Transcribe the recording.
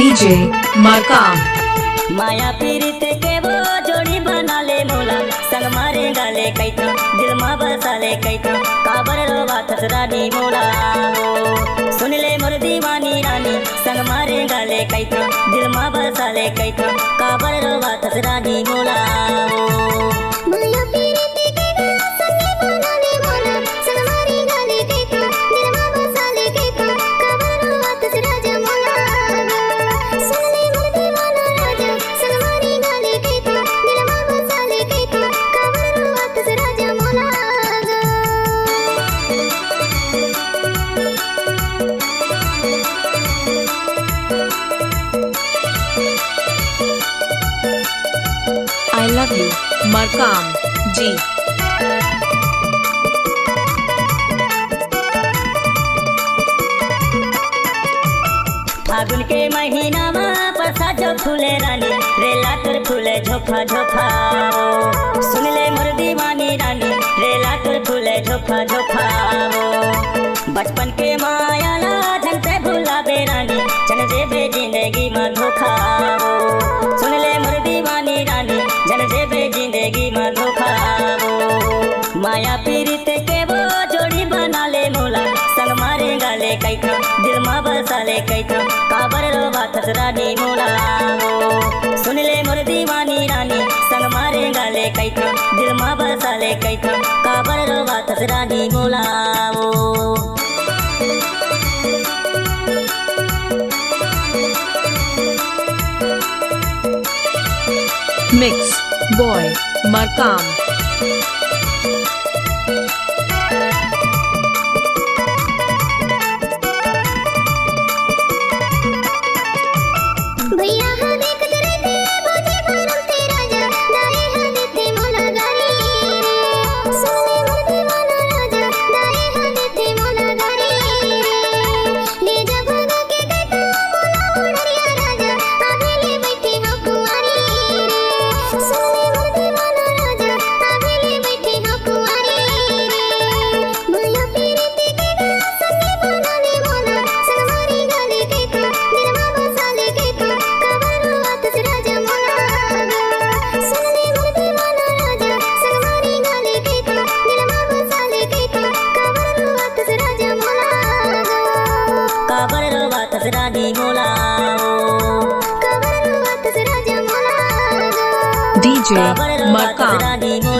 DJ Markam माया पीरित के वो जोड़ी बना ले मोला संग मारे गाले कैथा दिल मा बसा ले कैथा काबर रोवा थसरानी मोला सुन ले मोर दीवानी रानी संग मारे गाले कैथा दिल मा बसा ले कैथा काबर रोवा थसरानी मोला माया पीरित के संग बना ले मोला संग मारे गाले कैथा दिल मा बसा ले कैथा काबर रोवा थसराजा मोला सुन ले मोर दीवाना राजा संग मारे गाले कैथा दिल मा बसा ले कैथा काबर रोवा थसराजा मोला I love you Markam G फागुन के महीना में बरसा जो फूले रानी रेला तर फूले झोफा झोफा सुन ले मोर दीवानी रानी रेला तर फूले झोफा झोफा बचपन के माया ला झन से भूला बे रानी चन जे बे जिंदगी में धोखा सुन ले मोर दीवानी रानी जन जे बे जिंदगी में धोखा माया पीरित के वो जोड़ी बना ले मोला संग मारे गाले कैथा दिल मा बसा ले कैथा काबर रोवा थसरानी मोला सुन ले मोर दीवानी रानी संग मारे गाले कैथा दिल मा बसा ले कैथा काबर रोवा थसरानी मोला Mix Boy Markam भैया हाँ देखते रहते बोझे भरम ते राजा दाए हाँ देते मोला गारी सुने मोर दीवाना राजा दाए हाँ देते मोला गारी ले जा भगा के कहता मोला उड़रिया राजा आगे ले बैठे हाँ कुंवारी सुने मोर दीवाना राजा आगे ले बैठे हाँ कुंवारी माया पीरित के संगे बना ले मोला संग मारे गाले कहता दिल मा बसा ले कहता काबर रोवा थसराजा मोला सुन ले मोर दीवाना राजा संग मारे गाले कहता दिल मा बसा ले कहता काबर रोवा थसराजा मोला काबर रोवा थसरानी मोला काबर रोवा थसराजा मोला DJ काबर रोवा Markam थसरानी मोला